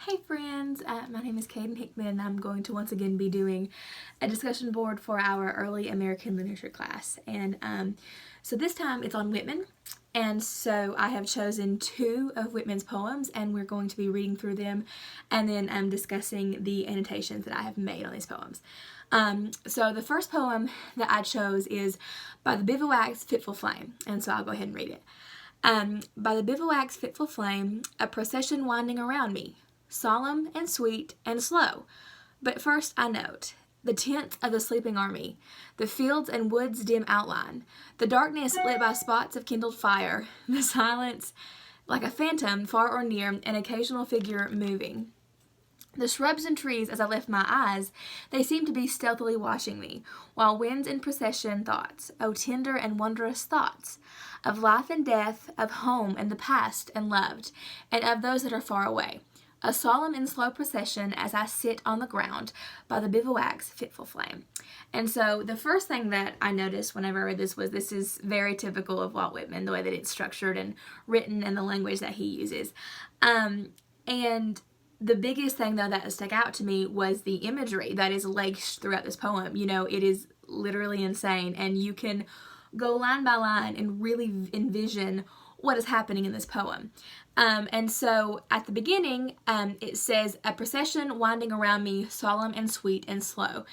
Hey friends, my name is Kaden Hickman and I'm going to once again be doing a discussion board for our early American literature class. So this time it's on Whitman, and so I have chosen two of Whitman's poems and we're going to be reading through them and then discussing the annotations that I have made on these poems. So the first poem that I chose is By the Bivouac's Fitful Flame, and so I'll go ahead and read it. By the bivouac's fitful flame, a procession winding around me, solemn and sweet and slow. But first I note the tents of the sleeping army, the fields and woods' dim outline, the darkness lit by spots of kindled fire, the silence like a phantom far or near, an occasional figure moving. The shrubs and trees, as I lift my eyes, they seem to be stealthily watching me, while winds in procession thoughts, oh tender and wondrous thoughts, of life and death, of home and the past and loved, and of those that are far away. A solemn and slow procession as I sit on the ground by the bivouac's fitful flame. And so the first thing that I noticed whenever I read this was this is very typical of Walt Whitman, the way that it's structured and written and the language that he uses. And the biggest thing, though, that stuck out to me was the imagery that is laced throughout this poem. You know, it is literally insane, and you can go line by line and really envision what is happening in this poem. And so at the beginning, it says, a procession winding around me, solemn and sweet and slow.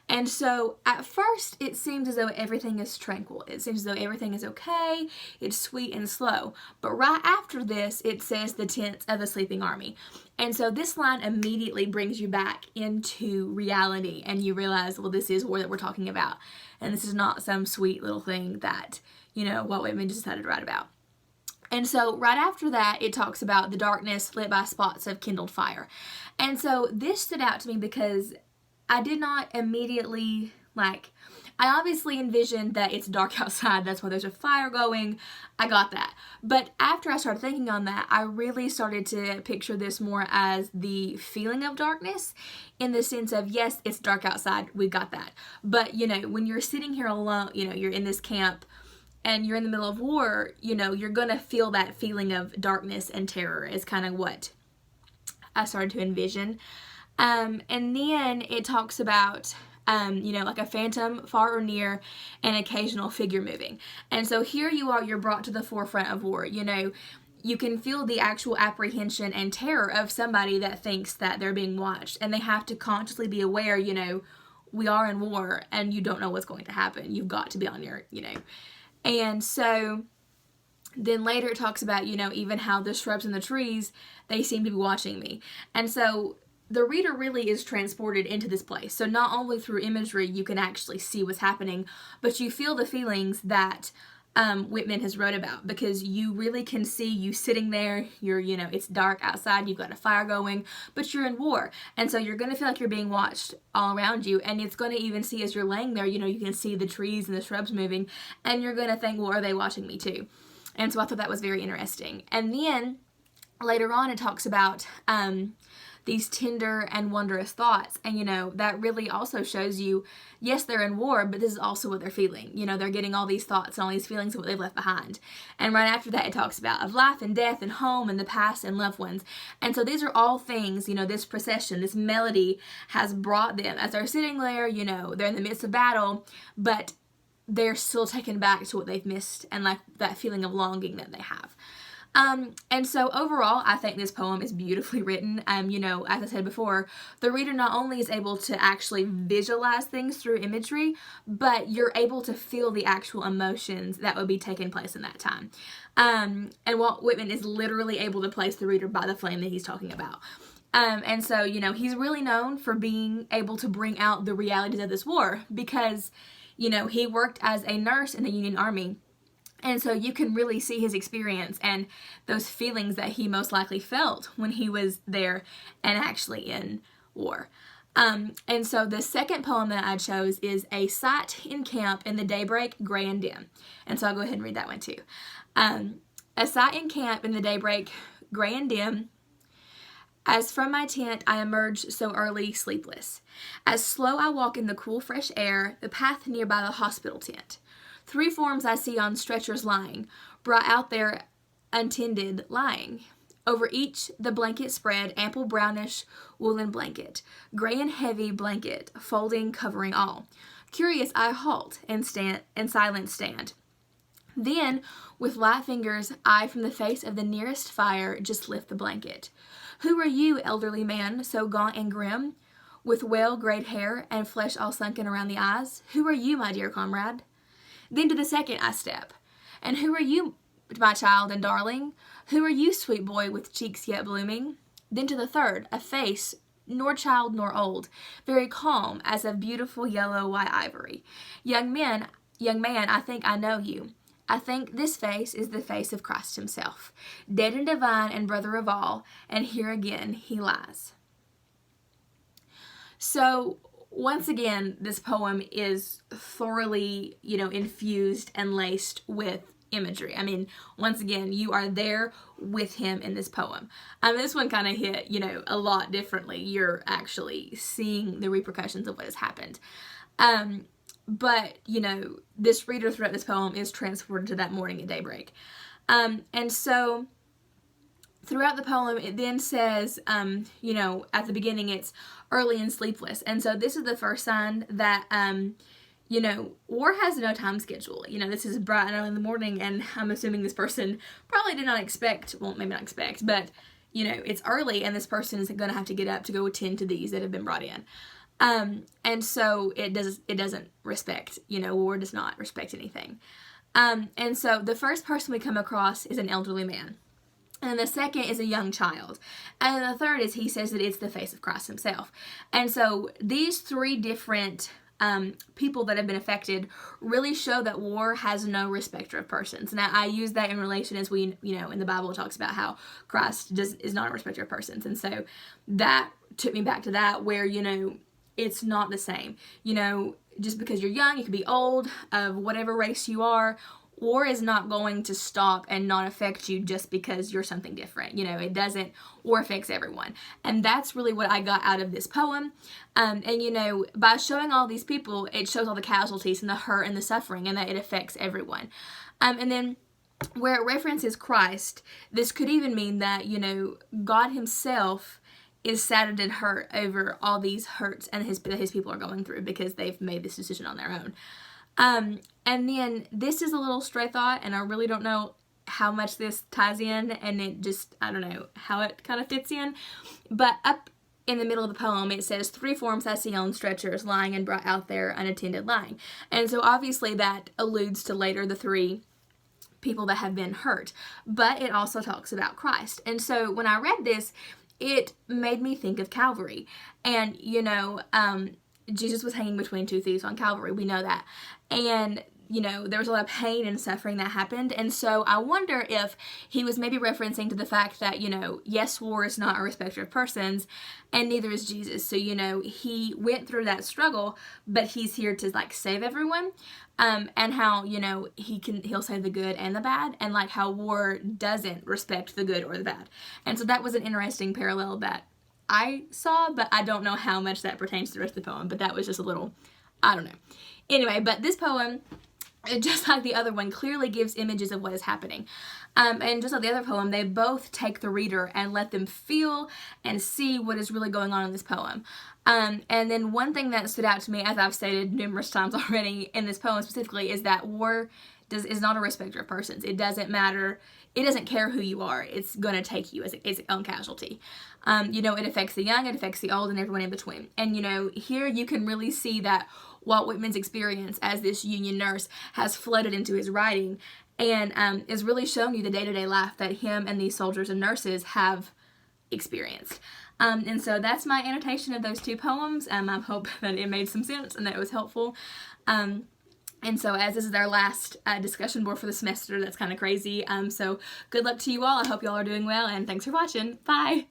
And so at first, it seems as though everything is tranquil. It seems as though everything is okay. It's sweet and slow. But right after this, it says the tents of the sleeping army. And so this line immediately brings you back into reality, and you realize, well, this is war that we're talking about. And this is not some sweet little thing that, you know, Walt Whitman just decided to write about. And so right after that, it talks about the darkness lit by spots of kindled fire. And so this stood out to me because I did not immediately, I obviously envisioned that it's dark outside, that's why there's a fire going. I got that. But after I started thinking on that, I really started to picture this more as the feeling of darkness, in the sense of, yes, it's dark outside, we got that. But, you know, when you're sitting here alone, you know, you're in this camp, and you're in the middle of war, you know, you're going to feel that feeling of darkness and terror is kind of what I started to envision. And then it talks about, you know, like a phantom far or near, an occasional figure moving. And so here you are, you're brought to the forefront of war. You know, you can feel the actual apprehension and terror of somebody that thinks that they're being watched, and they have to consciously be aware, you know, we are in war and you don't know what's going to happen. You've got to be on your, you know. And so then later it talks about, you know, even how the shrubs and the trees, they seem to be watching me. And so the reader really is transported into this place. So not only through imagery you can actually see what's happening, but you feel the feelings that Whitman has wrote about, because you really can see you sitting there, you're, you know, it's dark outside, you've got a fire going, but you're in war. And so you're going to feel like you're being watched all around you, and it's going to even see as you're laying there, you know, you can see the trees and the shrubs moving, and you're going to think, well, are they watching me too? And so I thought that was very interesting. And then later on it talks about these tender and wondrous thoughts, and you know, that really also shows you, yes, they're in war, but this is also what they're feeling. You know, they're getting all these thoughts and all these feelings of what they've left behind. And right after that it talks about of life and death and home and the past and loved ones. And so these are all things, you know, this procession, this melody has brought them as they're sitting there. You know, they're in the midst of battle, but they're still taken back to what they've missed, and like that feeling of longing that they have. And so overall, I think this poem is beautifully written. You know, as I said before, the reader not only is able to actually visualize things through imagery, but you're able to feel the actual emotions that would be taking place in that time. And Walt Whitman is literally able to place the reader by the flame that he's talking about. And so, you know, he's really known for being able to bring out the realities of this war because, you know, he worked as a nurse in the Union Army. And so you can really see his experience and those feelings that he most likely felt when he was there and actually in war. And so the second poem that I chose is A Sight in Camp in the Daybreak, Gray and Dim. And so I'll go ahead and read that one too. A sight in camp in the daybreak, gray and dim. As from my tent I emerge so early, sleepless. As slow I walk in the cool, fresh air, the path near by the hospital tent. 3 forms I see on stretchers lying, brought out there untended, lying. Over each the blanket spread, ample brownish woolen blanket, gray and heavy blanket, folding, covering all. Curious, I halt and silent stand. Then, with light fingers, I from the face of the nearest fire just lift the blanket. Who are you, elderly man, so gaunt and grim, with well-grayed hair and flesh all sunken around the eyes? Who are you, my dear comrade? Then to the second I step. And who are you, my child and darling? Who are you, sweet boy, with cheeks yet blooming? Then to the third, a face, nor child nor old, very calm as of beautiful yellow white ivory. Young man, I think I know you. I think this face is the face of Christ himself, dead and divine and brother of all, and here again he lies. So once again, this poem is thoroughly, infused and laced with imagery. I mean, once again, you are there with him in this poem. This one kind of hit, a lot differently. You're actually seeing the repercussions of what has happened. But, this reader throughout this poem is transported to that morning at daybreak. And so throughout the poem, it then says, at the beginning, it's early and sleepless. And so this is the first sign that, war has no time schedule. This is bright and early in the morning, and I'm assuming this person probably did not expect, well, maybe not expect, but, it's early, and this person is going to have to get up to go attend to these that have been brought in. And so it doesn't respect, war does not respect anything. And so the first person we come across is an elderly man. And the second is a young child. And the third is he says that it's the face of Christ himself. And so these three different people that have been affected really show that war has no respecter of persons. Now, I use that in relation as we, in the Bible it talks about how Christ is not a respecter of persons. And so that took me back to that where, it's not the same. Just because you're young, you could be old, of whatever race you are, war is not going to stop and not affect you just because you're something different. It doesn't. War affects everyone. And that's really what I got out of this poem. And, by showing all these people, it shows all the casualties and the hurt and the suffering and that it affects everyone. And then where it references Christ, this could even mean that, God himself is saddened and hurt over all these hurts and his people are going through because they've made this decision on their own. And then this is a little stray thought, and I really don't know how much this ties in, and I don't know how it kind of fits in, but up in the middle of the poem, it says, 3 forms I see on stretchers lying and brought out there unattended lying. And so obviously that alludes to later the 3 people that have been hurt, but it also talks about Christ. And so when I read this, it made me think of Calvary. And, Jesus was hanging between 2 thieves on Calvary. We know that. And, there was a lot of pain and suffering that happened. And so I wonder if he was maybe referencing to the fact that, yes, war is not a respecter of persons, and neither is Jesus. So, he went through that struggle, but he's here to, save everyone. And how, he'll save the good and the bad, and how war doesn't respect the good or the bad. And so that was an interesting parallel that I saw, but I don't know how much that pertains to the rest of the poem, but that was just a little, I don't know. Anyway, but this poem, just like the other one, clearly gives images of what is happening. And just like the other poem, they both take the reader and let them feel and see what is really going on in this poem. And then one thing that stood out to me, as I've stated numerous times already in this poem specifically, is that war is not a respecter of persons. It doesn't matter. It doesn't care who you are. It's going to take you as its own casualty. It affects the young, it affects the old, and everyone in between. And, here you can really see that Walt Whitman's experience as this Union nurse has flooded into his writing and is really showing you the day-to-day life that him and these soldiers and nurses have experienced. And so that's my annotation of those 2 poems. I hope that it made some sense and that it was helpful. And so as this is our last discussion board for the semester, that's kind of crazy. So good luck to you all. I hope you all are doing well, and thanks for watching. Bye!